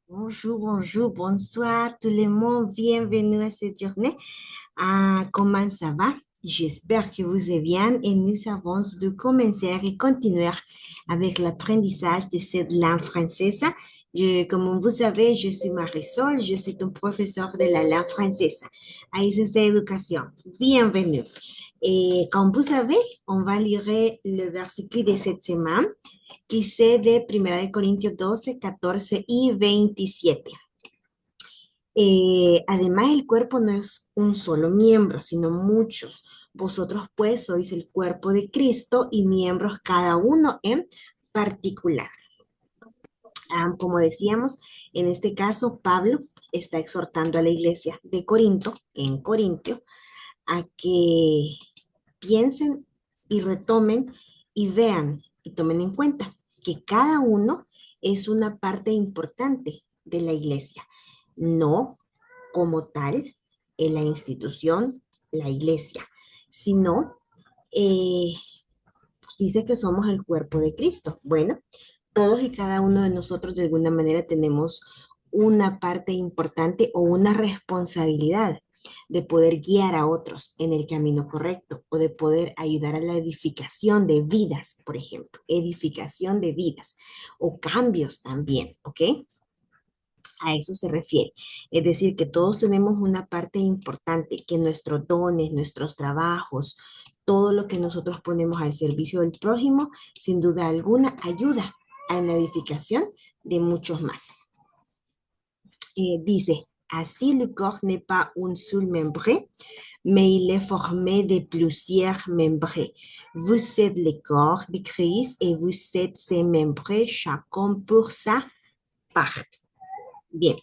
Bonjour, bonjour, bonsoir tout le monde. Bienvenue à cette journée. Comment ça va? J'espère que vous allez bien et nous avons de commencer et continuer avec l'apprentissage de cette langue française. Comme vous savez, je suis Marisol, je suis ton professeur de la langue française à ICC Éducation. Bienvenue. Et comme vous savez, on va lire le verset de cette semaine qui c'est de 1 Corintios 12, 14 y 27. Además, el cuerpo no es un solo miembro, sino muchos. Vosotros pues sois el cuerpo de Cristo y miembros cada uno en particular. Como decíamos, en este caso, Pablo está exhortando a la iglesia de Corinto, en Corintio, a que piensen y retomen y vean y tomen en cuenta que cada uno es una parte importante de la iglesia, no como tal en la institución, la iglesia, sino pues dice que somos el cuerpo de Cristo. Bueno, todos y cada uno de nosotros de alguna manera tenemos una parte importante o una responsabilidad de poder guiar a otros en el camino correcto o de poder ayudar a la edificación de vidas, por ejemplo, edificación de vidas o cambios también, ¿ok? A eso se refiere. Es decir, que todos tenemos una parte importante, que nuestros dones, nuestros trabajos, todo lo que nosotros ponemos al servicio del prójimo, sin duda alguna, ayuda a la edificación de muchos más. Dice, así le corps n'est pas un seul membre, mais il est formé de plusieurs membres. Vous êtes le corps de Christ et vous êtes ses membres, chacun pour sa part. Bien,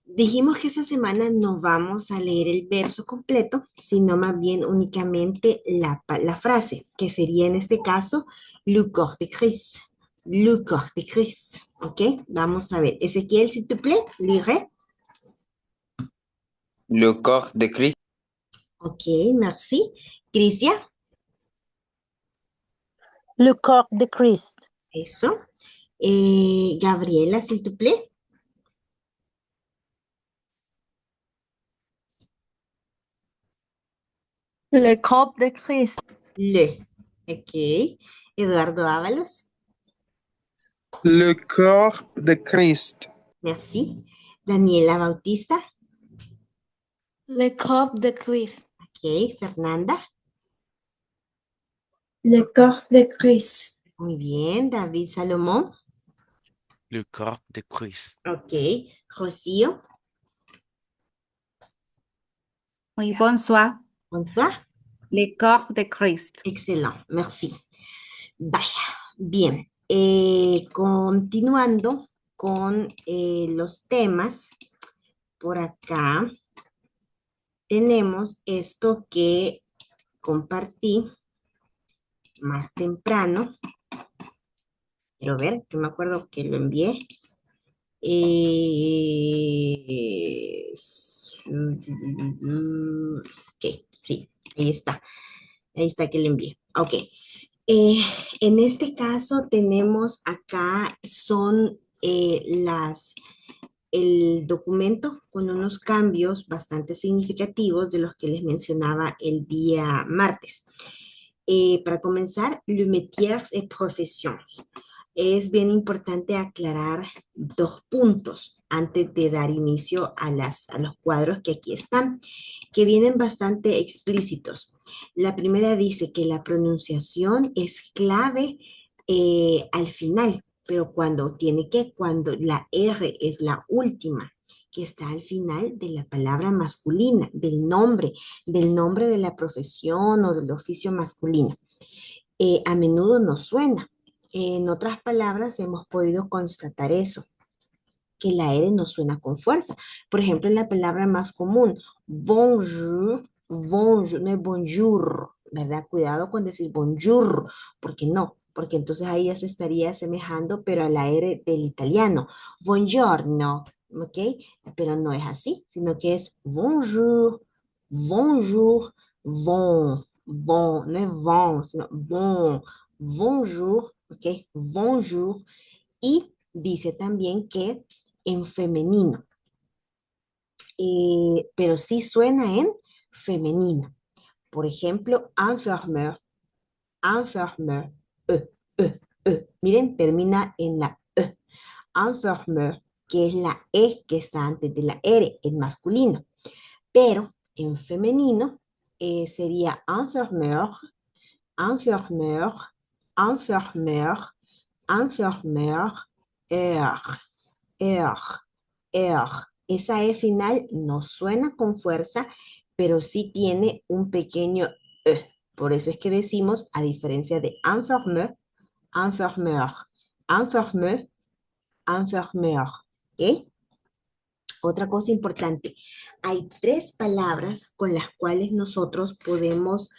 dijimos que esta semana no vamos a leer el verso completo, sino más bien únicamente la frase, que sería en este caso, le corps de Christ. Le corps de Christ. ¿Ok? Vamos a ver. Ezequiel, s'il te plaît, lire. Le corps de Christ. Ok, merci. Crisia, Le corps de Christ. eso. Gabriela, s'il te plaît. Le corps de Christ. Le. Ok. Eduardo Ábalos, Le corps de Christ. merci. Daniela Bautista, Le corps de Christ. ok. Fernanda, Le corps de Christ. muy bien. David Salomón, Le corps de Christ. ok. Rocío, Oui, bonsoir. bonsoir. Le corps de Christ. Excellent, merci. Vaya, bien. Continuando con los temas, por acá tenemos esto que compartí más temprano. Quiero ver, yo me acuerdo que lo envié. Ok, sí, ahí está. Ahí está que lo envié. Ok. En este caso tenemos acá, son el documento con unos cambios bastante significativos de los que les mencionaba el día martes. Para comenzar, le métiers et professions. Es bien importante aclarar dos puntos antes de dar inicio a los cuadros que aquí están, que vienen bastante explícitos. La primera dice que la pronunciación es clave al final, pero cuando la R es la última, que está al final de la palabra masculina, del nombre de la profesión o del oficio masculino. A menudo no suena. En otras palabras, hemos podido constatar eso, que la R no suena con fuerza. Por ejemplo, en la palabra más común, bonjour, bonjour, no es bonjour, ¿verdad? Cuidado con decir bonjour, porque no, porque entonces ahí ya se estaría asemejando, pero a la R del italiano, buongiorno, ¿ok? Pero no es así, sino que es bonjour, bonjour, bon, no es bon, sino bon, bonjour, ¿ok? Bonjour. Y dice también que en femenino, pero sí suena en femenino. Por ejemplo, infirmière, infirmière, Miren, termina en la E. Infirmière, que es la E que está antes de la R, en masculino. Pero en femenino sería infirmière, infirmière, infirmière, infirmière, er, er. Esa E final no suena con fuerza, pero sí tiene un pequeño E. Por eso es que decimos, a diferencia de infirmière, infirmière, infirmière, infirmière. ¿Ok? Otra cosa importante, hay tres palabras con las cuales nosotros podemos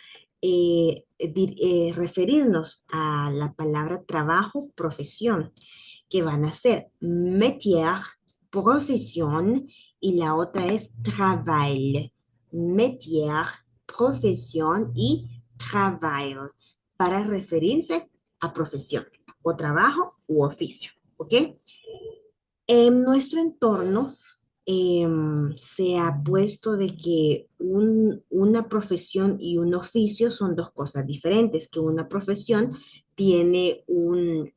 referirnos a la palabra trabajo, profesión, que van a ser métier, profesión, y la otra es travail. Métier, profesión y travail, para referirse a profesión, o trabajo u oficio. ¿Ok? En nuestro entorno se ha puesto de que una profesión y un oficio son dos cosas diferentes, que una profesión tiene un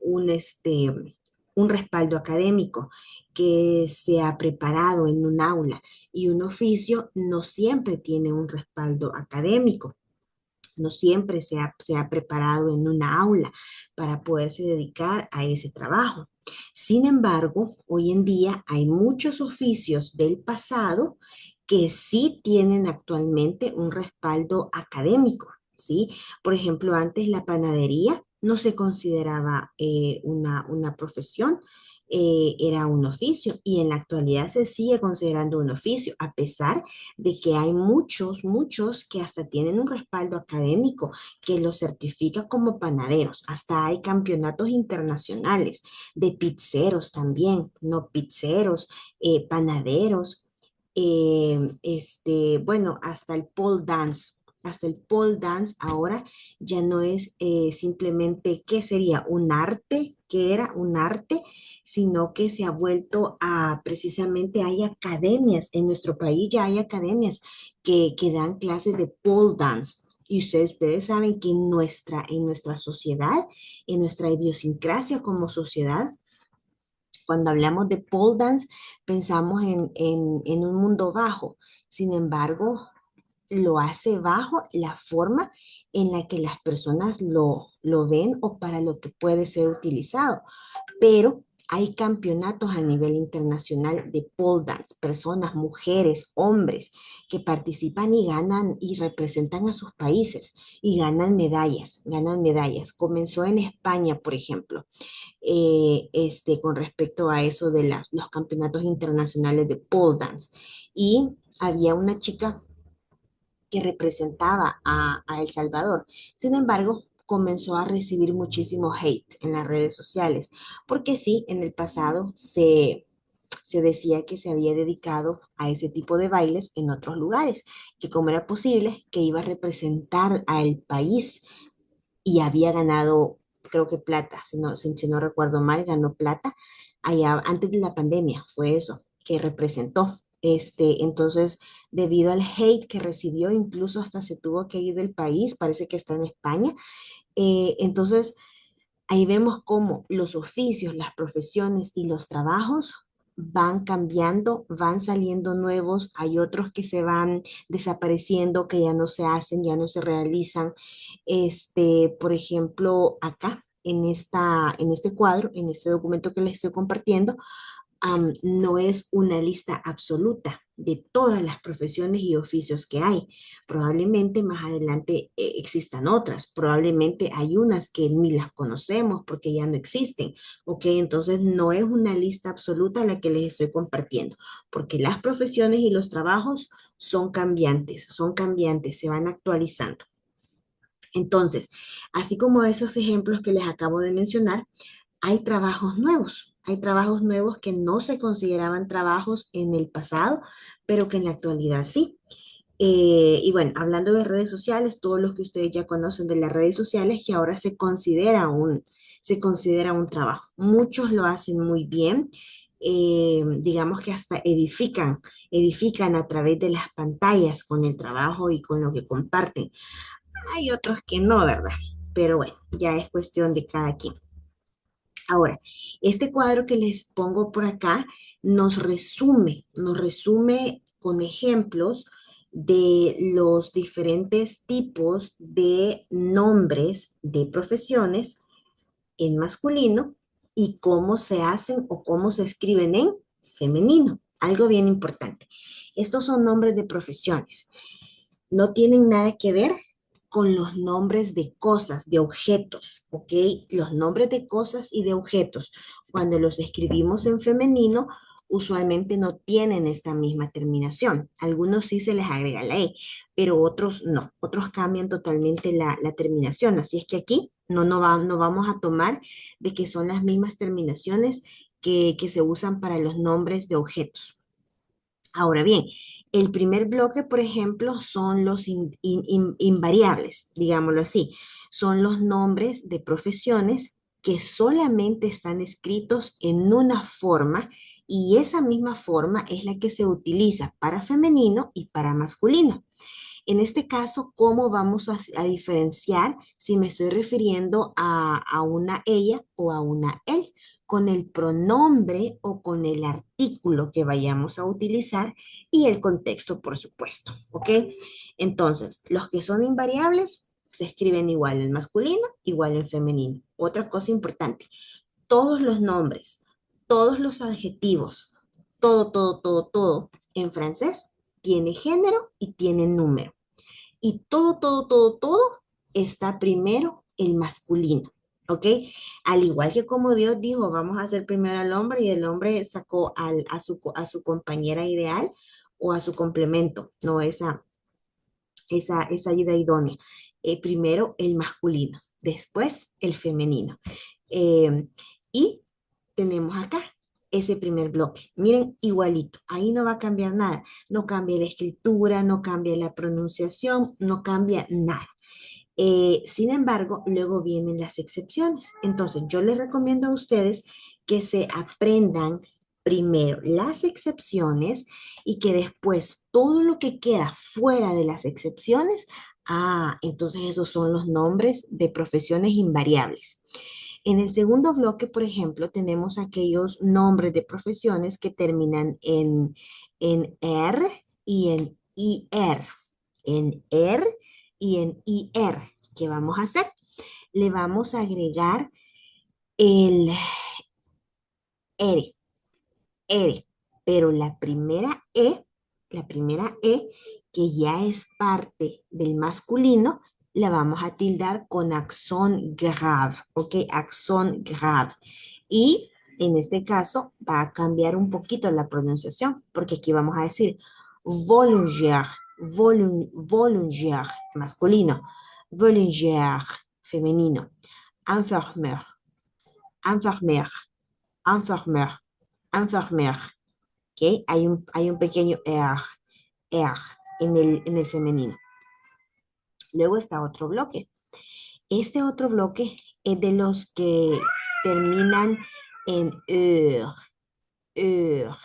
respaldo académico, que se ha preparado en un aula, y un oficio no siempre tiene un respaldo académico. No siempre se ha preparado en una aula para poderse dedicar a ese trabajo. Sin embargo, hoy en día hay muchos oficios del pasado que sí tienen actualmente un respaldo académico, ¿sí? Por ejemplo, antes la panadería no se consideraba una profesión, era un oficio, y en la actualidad se sigue considerando un oficio, a pesar de que hay muchos que hasta tienen un respaldo académico que los certifica como panaderos. Hasta hay campeonatos internacionales de pizzeros también, no pizzeros, panaderos, bueno, hasta el pole dance. Hasta el pole dance ahora ya no es simplemente, ¿qué sería? Un arte, ¿qué era? Un arte, sino que se ha vuelto a, precisamente hay academias, en nuestro país ya hay academias que dan clases de pole dance. Y ustedes saben que en nuestra sociedad, en nuestra idiosincrasia como sociedad, cuando hablamos de pole dance, pensamos en un mundo bajo. Sin embargo, lo hace bajo la forma en la que las personas lo ven o para lo que puede ser utilizado. Pero hay campeonatos a nivel internacional de pole dance, personas, mujeres, hombres, que participan y ganan y representan a sus países y ganan medallas, ganan medallas. Comenzó en España, por ejemplo, con respecto a eso de los campeonatos internacionales de pole dance. Y había una chica que representaba a El Salvador. Sin embargo, comenzó a recibir muchísimo hate en las redes sociales, porque sí, en el pasado se decía que se había dedicado a ese tipo de bailes en otros lugares, que cómo era posible que iba a representar al país y había ganado, creo que plata, si no recuerdo mal, ganó plata allá antes de la pandemia, fue eso, que representó. Entonces, debido al hate que recibió, incluso hasta se tuvo que ir del país, parece que está en España. Entonces, ahí vemos cómo los oficios, las profesiones y los trabajos van cambiando, van saliendo nuevos, hay otros que se van desapareciendo, que ya no se hacen, ya no se realizan. Por ejemplo, acá en este cuadro, en este documento que les estoy compartiendo, no es una lista absoluta de todas las profesiones y oficios que hay. Probablemente más adelante existan otras, probablemente hay unas que ni las conocemos porque ya no existen, ¿ok? Entonces no es una lista absoluta la que les estoy compartiendo, porque las profesiones y los trabajos son cambiantes, se van actualizando. Entonces, así como esos ejemplos que les acabo de mencionar, hay trabajos nuevos. Hay trabajos nuevos que no se consideraban trabajos en el pasado, pero que en la actualidad sí. Y bueno, hablando de redes sociales, todos los que ustedes ya conocen de las redes sociales, que ahora se considera un trabajo. Muchos lo hacen muy bien. digamos que hasta edifican a través de las pantallas con el trabajo y con lo que comparten. Hay otros que no, ¿verdad? Pero bueno, ya es cuestión de cada quien. Ahora, este cuadro que les pongo por acá nos resume con ejemplos de los diferentes tipos de nombres de profesiones en masculino y cómo se hacen o cómo se escriben en femenino. Algo bien importante. Estos son nombres de profesiones. No tienen nada que ver con los nombres de cosas, de objetos, ¿ok? Los nombres de cosas y de objetos, cuando los escribimos en femenino, usualmente no tienen esta misma terminación. Algunos sí se les agrega la E, pero otros no. Otros cambian totalmente la terminación. Así es que aquí no vamos a tomar de que son las mismas terminaciones que se usan para los nombres de objetos. Ahora bien, el primer bloque, por ejemplo, son los invariables, digámoslo así. Son los nombres de profesiones que solamente están escritos en una forma y esa misma forma es la que se utiliza para femenino y para masculino. En este caso, ¿cómo vamos a diferenciar si me estoy refiriendo a una ella o a una él? Con el pronombre o con el artículo que vayamos a utilizar y el contexto, por supuesto, ¿ok? Entonces, los que son invariables se escriben igual en masculino, igual en femenino. Otra cosa importante, todos los nombres, todos los adjetivos, todo en francés tiene género y tiene número. Y todo está primero el masculino, ¿ok? Al igual que como Dios dijo, vamos a hacer primero al hombre y el hombre sacó a su compañera ideal o a su complemento, no esa ayuda idónea. Primero el masculino, después el femenino. Y tenemos acá ese primer bloque. Miren, igualito. Ahí no va a cambiar nada. No cambia la escritura, no cambia la pronunciación, no cambia nada. Sin embargo, luego vienen las excepciones. Entonces, yo les recomiendo a ustedes que se aprendan primero las excepciones y que después todo lo que queda fuera de las excepciones, entonces esos son los nombres de profesiones invariables. En el segundo bloque, por ejemplo, tenemos aquellos nombres de profesiones que terminan en R y en IR. En R y en IR. ¿Qué vamos a hacer? Le vamos a agregar el R, R, pero la primera E, que ya es parte del masculino, la vamos a tildar con accent grave, ¿ok? Accent grave. Y en este caso va a cambiar un poquito la pronunciación, porque aquí vamos a decir volongière, volongière, masculino, volongière, femenino, infirmière, infirmière, infirmière, infirmière, ¿ok? Hay un pequeño er en el femenino. Luego está otro bloque. Este otro bloque es de los que terminan en ur, ur.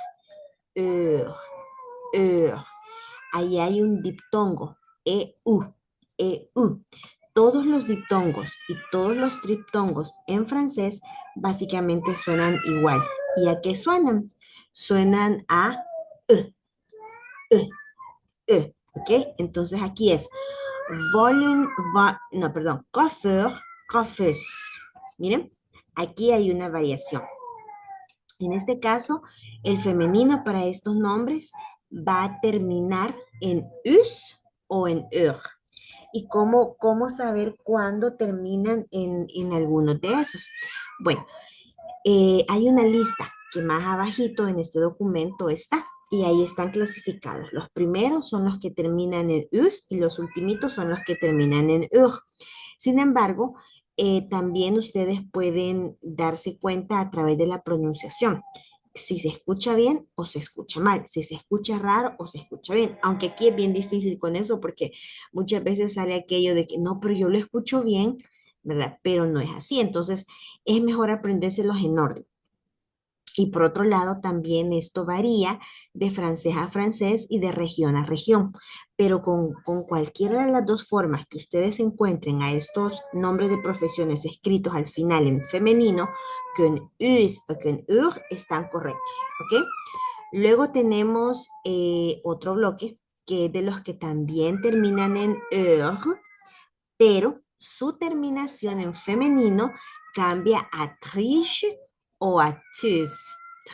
Ahí hay un diptongo, EU, EU. Todos los diptongos y todos los triptongos en francés básicamente suenan igual. ¿Y a qué suenan? Suenan a e, ¿ok? Entonces aquí es coiffeur, coiffeuse. Miren, aquí hay una variación. En este caso, el femenino para estos nombres va a terminar en us o en ur. ¿Y cómo saber cuándo terminan en algunos de esos? Bueno, hay una lista que más abajito en este documento está y ahí están clasificados. Los primeros son los que terminan en us y los ultimitos son los que terminan en ur. Sin embargo, también ustedes pueden darse cuenta a través de la pronunciación, si se escucha bien o se escucha mal, si se escucha raro o se escucha bien, aunque aquí es bien difícil con eso porque muchas veces sale aquello de que no, pero yo lo escucho bien, ¿verdad? Pero no es así, entonces es mejor aprendérselos en orden. Y por otro lado, también esto varía de francés a francés y de región a región. Pero con cualquiera de las dos formas que ustedes encuentren a estos nombres de profesiones escritos al final en femenino, con us o con ur, están correctos. ¿Ok? Luego tenemos otro bloque que es de los que también terminan en ur, pero su terminación en femenino cambia a triche o a tus.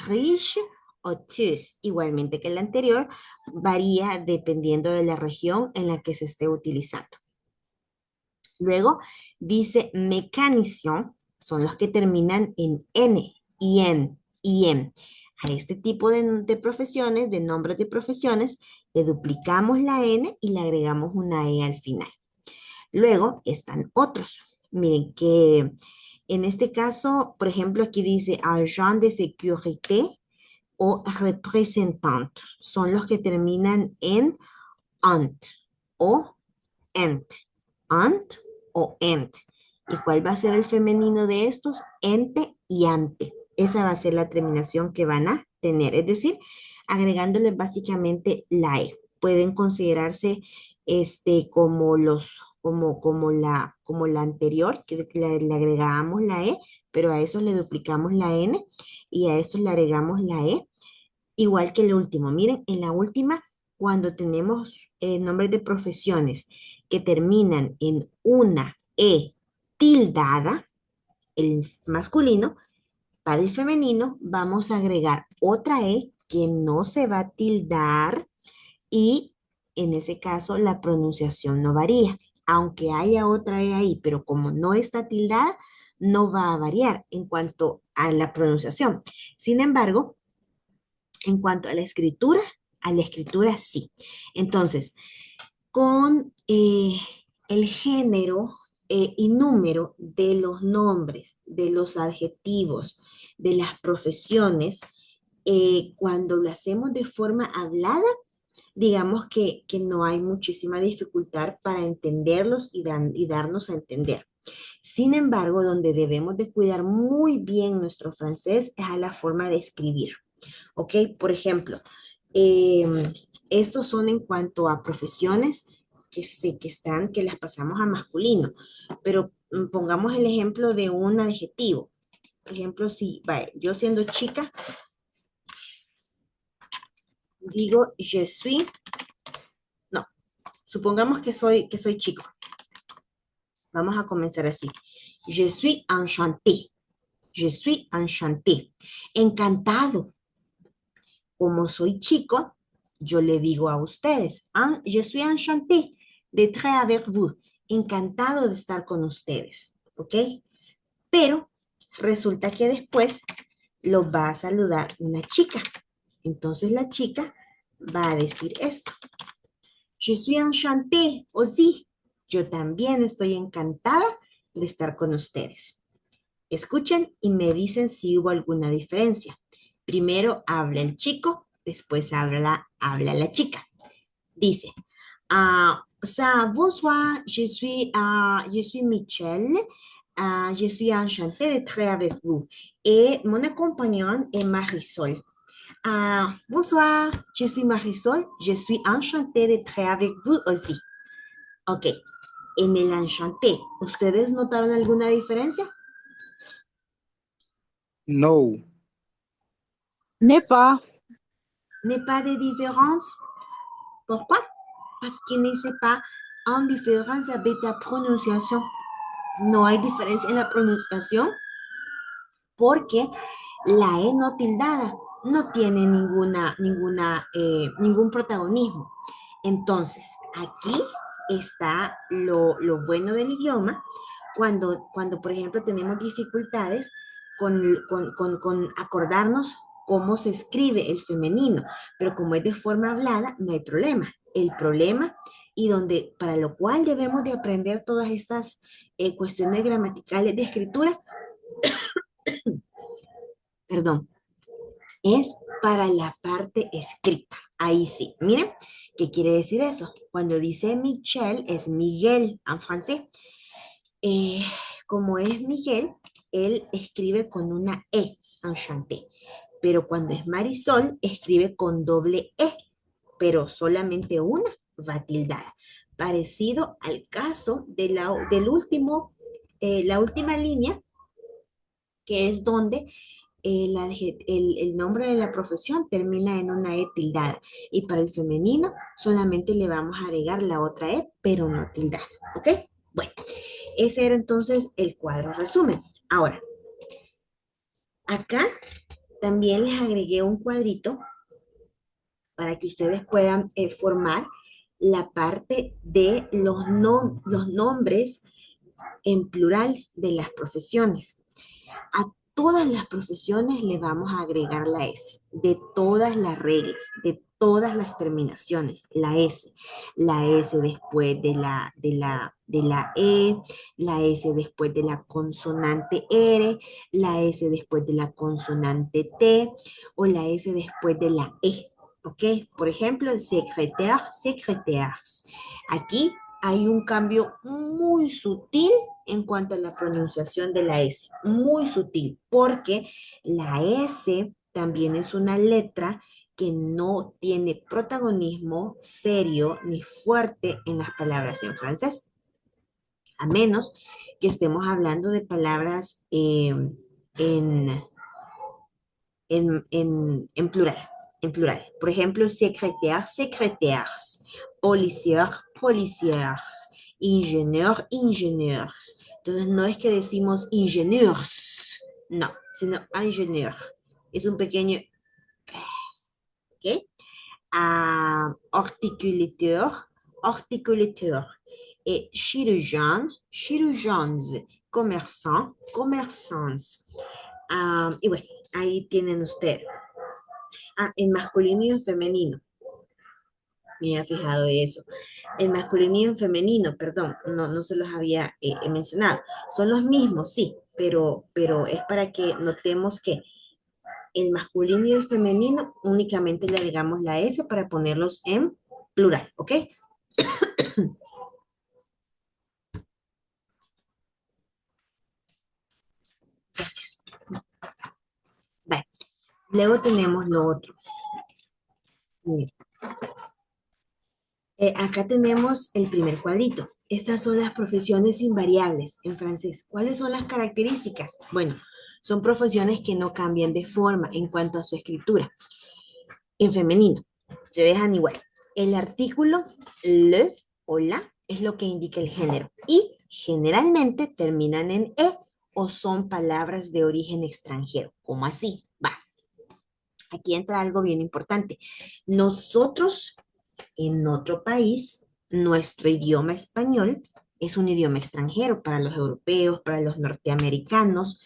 Triche o tus. Igualmente que el anterior, varía dependiendo de la región en la que se esté utilizando. Luego dice mécanicien, son los que terminan en N, IN. A este tipo de profesiones, de nombres de profesiones, le duplicamos la N y le agregamos una E al final. Luego están otros. Miren que en este caso, por ejemplo, aquí dice agent de sécurité o représentant. Son los que terminan en ant o ent. Ant o ent. ¿Y cuál va a ser el femenino de estos? Ente y ante. Esa va a ser la terminación que van a tener. Es decir, agregándole básicamente la E. Pueden considerarse como la anterior, que le agregábamos la E, pero a esos le duplicamos la N y a estos le agregamos la E, igual que el último. Miren, en la última, cuando tenemos nombres de profesiones que terminan en una E tildada, el masculino, para el femenino vamos a agregar otra E que no se va a tildar y en ese caso la pronunciación no varía. Aunque haya otra E ahí, pero como no está tildada, no va a variar en cuanto a la pronunciación. Sin embargo, en cuanto a la escritura sí. Entonces, con el género y número de los nombres, de los adjetivos, de las profesiones, cuando lo hacemos de forma hablada, digamos que no hay muchísima dificultad para entenderlos y darnos a entender. Sin embargo, donde debemos de cuidar muy bien nuestro francés es a la forma de escribir. ¿Ok? Por ejemplo, estos son en cuanto a profesiones que las pasamos a masculino, pero pongamos el ejemplo de un adjetivo. Por ejemplo, si yo siendo chica, digo je suis, no, supongamos que soy chico. Vamos a comenzar así. Je suis enchanté. Je suis enchanté. Encantado. Como soy chico, yo le digo a ustedes, je suis enchanté d'être avec vous. Encantado de estar con ustedes. ¿Ok? Pero resulta que después los va a saludar una chica. Entonces la chica va a decir esto. Je suis enchantée aussi. Yo también estoy encantada de estar con ustedes. Escuchen y me dicen si hubo alguna diferencia. Primero habla el chico, después habla la chica. Dice, bonsoir, je suis Michel. Je suis enchantée d'être avec vous. Et mon accompagnante est Marisol. Bonsoir, je suis Marisol. Je suis enchantée d'être avec vous aussi. Ok, en el enchanté, ¿ustedes notaron alguna diferencia? No. N'est pas. N'est pas de différence. Pourquoi? Parce qu'il n'y a pas une différence avec la prononciation. No hay diferencia en la pronunciación porque la E no tildada no tiene ningún protagonismo. Entonces, aquí está lo bueno del idioma cuando, por ejemplo, tenemos dificultades con acordarnos cómo se escribe el femenino, pero como es de forma hablada, no hay problema. El problema y para lo cual debemos de aprender todas estas cuestiones gramaticales de escritura, perdón, es para la parte escrita. Ahí sí. Miren, ¿qué quiere decir eso? Cuando dice Michel, es Miguel en francés. Como es Miguel, él escribe con una E, enchanté. pero cuando es Marisol, escribe con doble E, pero solamente una va tildada. Parecido al caso de la última línea, que es donde el nombre de la profesión termina en una E tildada. Y para el femenino solamente le vamos a agregar la otra E, pero no tildada. ¿Ok? Bueno, ese era entonces el cuadro resumen. Ahora, acá también les agregué un cuadrito para que ustedes puedan formar la parte de los nombres en plural de las profesiones. A todas las profesiones le vamos a agregar la S, de todas las reglas, de todas las terminaciones, la S. La S después de la E, la S después de la consonante R, la S después de la consonante T o la S después de la E. ¿Ok? Por ejemplo, secrétaire, secrétaires. Aquí hay un cambio muy sutil en cuanto a la pronunciación de la S, muy sutil, porque la S también es una letra que no tiene protagonismo serio ni fuerte en las palabras en francés, a menos que estemos hablando de palabras en, en plural, en plural. Por ejemplo, secrétaire, secrétaires, policier, policières, ingenieur, ingenieurs. Entonces, no es que decimos ingenieurs, no, sino ingenieur. Es un pequeño, ¿ok? Horticulateur, horticulateur. Et chirurgien, chirurgiens, commerçant, commerçants. Y bueno, ahí tienen ustedes. En masculino y en femenino. Me había fijado de eso. En masculino y en femenino, perdón, no se los había mencionado. Son los mismos, sí, pero es para que notemos que el masculino y el femenino únicamente le agregamos la S para ponerlos en plural, ¿ok? Gracias. Vale. Luego tenemos lo otro. Acá tenemos el primer cuadrito. Estas son las profesiones invariables en francés. ¿Cuáles son las características? Bueno, son profesiones que no cambian de forma en cuanto a su escritura. En femenino, se dejan igual. El artículo le o la es lo que indica el género y generalmente terminan en E o son palabras de origen extranjero. ¿Cómo así? Va. Aquí entra algo bien importante. Nosotros en otro país, nuestro idioma español es un idioma extranjero para los europeos, para los norteamericanos,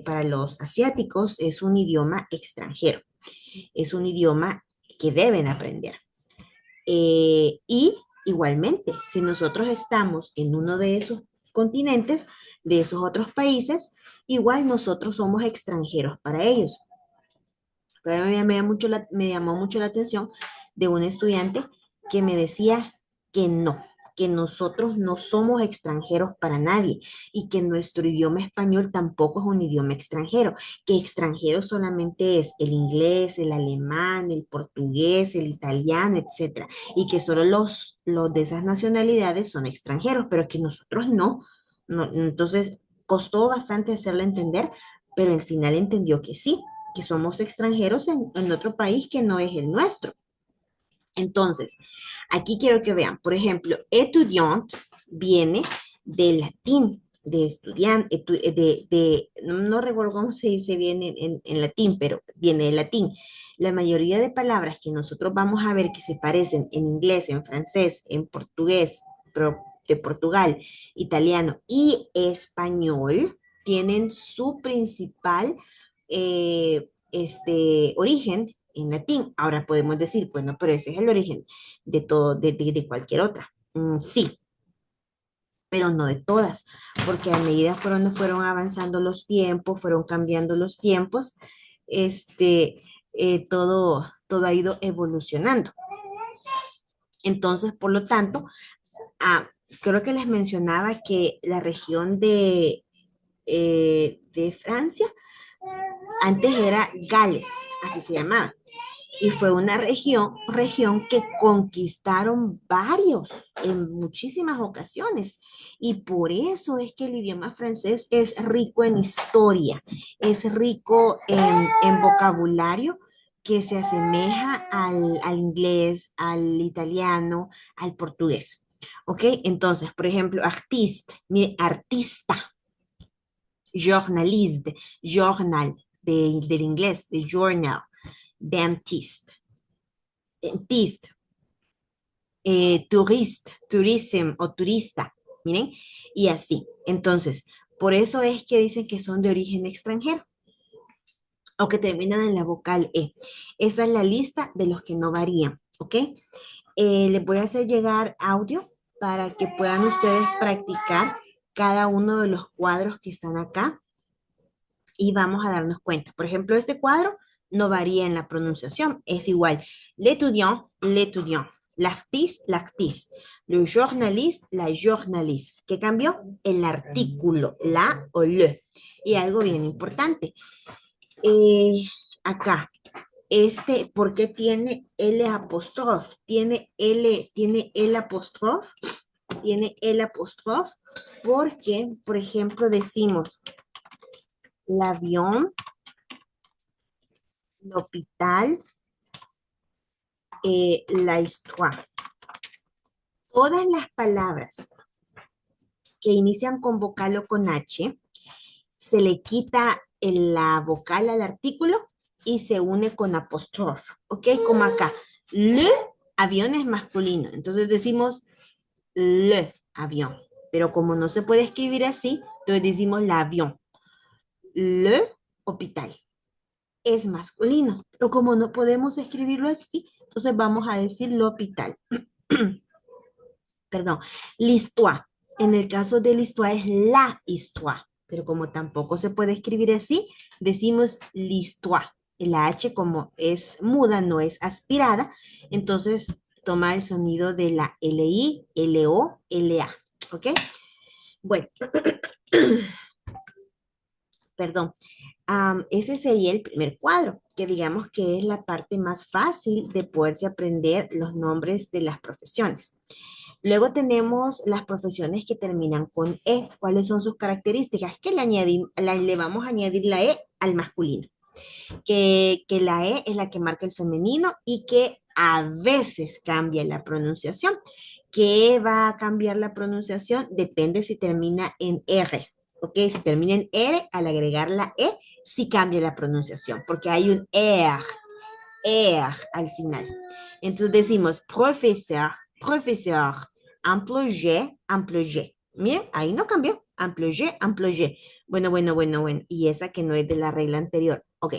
para los asiáticos, es un idioma extranjero. Es un idioma que deben aprender. Y igualmente, si nosotros estamos en uno de esos continentes, de esos otros países, igual nosotros somos extranjeros para ellos. Pero me llamó mucho la atención de un estudiante que me decía que nosotros no somos extranjeros para nadie y que nuestro idioma español tampoco es un idioma extranjero, que extranjero solamente es el inglés, el alemán, el portugués, el italiano, etcétera, y que solo los de esas nacionalidades son extranjeros, pero que nosotros no. Entonces, costó bastante hacerle entender, pero al final entendió que sí, que somos extranjeros en otro país que no es el nuestro. Entonces, aquí quiero que vean, por ejemplo, étudiant viene del latín, de estudiante, no recuerdo cómo se dice bien en latín, pero viene del latín. La mayoría de palabras que nosotros vamos a ver que se parecen en inglés, en francés, en portugués, de Portugal, italiano y español, tienen su principal origen en latín. Ahora podemos decir, bueno, pero ese es el origen de todo, de cualquier otra. Sí, pero no de todas, porque a medida fueron avanzando los tiempos, fueron cambiando los tiempos, todo ha ido evolucionando. Entonces, por lo tanto, creo que les mencionaba que la región de Francia Antes era Gales, así se llamaba. Y fue una región que conquistaron varios en muchísimas ocasiones. Y por eso es que el idioma francés es rico en historia, es rico en vocabulario que se asemeja al inglés, al italiano, al portugués. ¿Ok? Entonces, por ejemplo, artiste, mire, artista, journaliste, journal, del inglés, de journal, dentist, dentist, tourist, tourism o turista, miren, y así. Entonces, por eso es que dicen que son de origen extranjero o que terminan en la vocal E. Esa es la lista de los que no varían, ¿ok? Les voy a hacer llegar audio para que puedan ustedes practicar cada uno de los cuadros que están acá y vamos a darnos cuenta. Por ejemplo, este cuadro no varía en la pronunciación, es igual. L'étudiant, l'étudiant. L'artiste, l'artiste. Le journaliste, la journaliste. ¿Qué cambió? El artículo, la o le. Y algo bien importante. Acá, ¿por qué tiene L apóstrofe? Tiene el apóstrofe, porque, por ejemplo, decimos l'avion, l'hôpital, la histoire. Todas las palabras que inician con vocal o con H, se le quita la vocal al artículo y se une con apóstrofe, ¿ok? Como acá, le avión es masculino, entonces decimos le avión, pero como no se puede escribir así, entonces decimos l'avion. Le hôpital es masculino, pero como no podemos escribirlo así, entonces vamos a decir l'hôpital. Perdón, l'histoire. En el caso de l'histoire es la histoire, pero como tampoco se puede escribir así, decimos l'histoire. La H como es muda, no es aspirada, entonces toma el sonido de la LI, LO, LA. ¿Ok? Bueno, perdón. Ese sería el primer cuadro, que digamos que es la parte más fácil de poderse aprender los nombres de las profesiones. Luego tenemos las profesiones que terminan con E. ¿Cuáles son sus características? Que le vamos a añadir la E al masculino. Que la E es la que marca el femenino y que a veces cambia la pronunciación. ¿Qué va a cambiar la pronunciación? Depende si termina en R. ¿Ok? Si termina en R, al agregar la E, sí cambia la pronunciación, porque hay un R al final. Entonces decimos profesor, profesor, employé, employé. Miren, ahí no cambió. Employé, employé. Bueno. Y esa que no es de la regla anterior. Ok.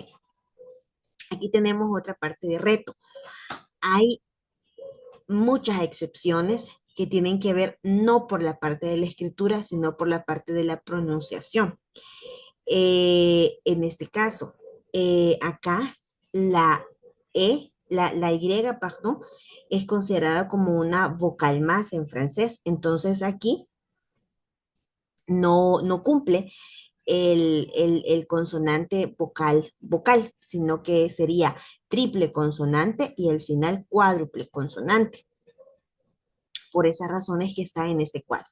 Aquí tenemos otra parte de reto. Hay muchas excepciones que tienen que ver no por la parte de la escritura, sino por la parte de la pronunciación. En este caso, acá la E, la Y, perdón, es considerada como una vocal más en francés. Entonces aquí no cumple el consonante vocal, sino que sería triple consonante y al final cuádruple consonante. Por esas razones que está en este cuadro.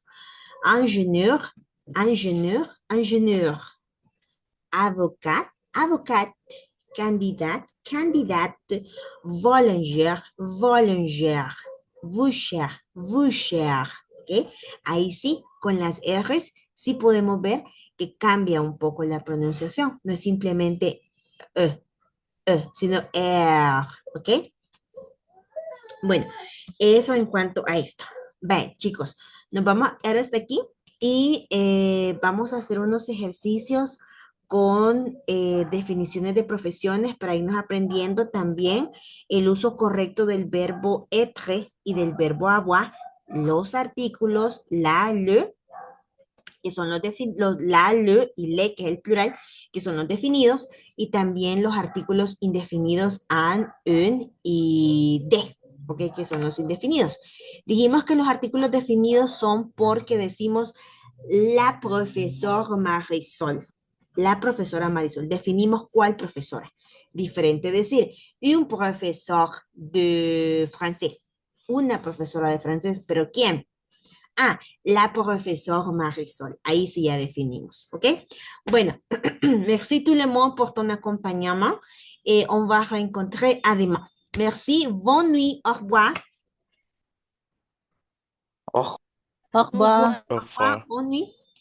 Ingénieur, ingénieur, ingénieur. Avocat, avocate. Candidat, candidate. Volungère, volungère. Boucher, boucher. ¿Okay? Ahí sí, con las R's, sí podemos ver que cambia un poco la pronunciación. No es simplemente sino ¿ok? Bueno, eso en cuanto a esto. Vale, chicos, nos vamos a ir hasta aquí y vamos a hacer unos ejercicios con definiciones de profesiones para irnos aprendiendo también el uso correcto del verbo être y del verbo avoir, los artículos, la, le, que son los la, le y le, que es el plural, que son los definidos, y también los artículos indefinidos an, un y de, ¿ok? Que son los indefinidos. Dijimos que los artículos definidos son porque decimos la profesora Marisol, La profesora Marisol. Definimos cuál profesora. Diferente decir, un profesor de francés. Una profesora de francés, pero ¿quién? Ah, la profesora Marisol. Ahí sí ya definimos, ¿ok? Bueno, merci tout le monde pour ton accompagnement et on va rencontrer à demain. Merci, bonne nuit, au revoir. Au Au revoir. Au revoir. Bonne nuit.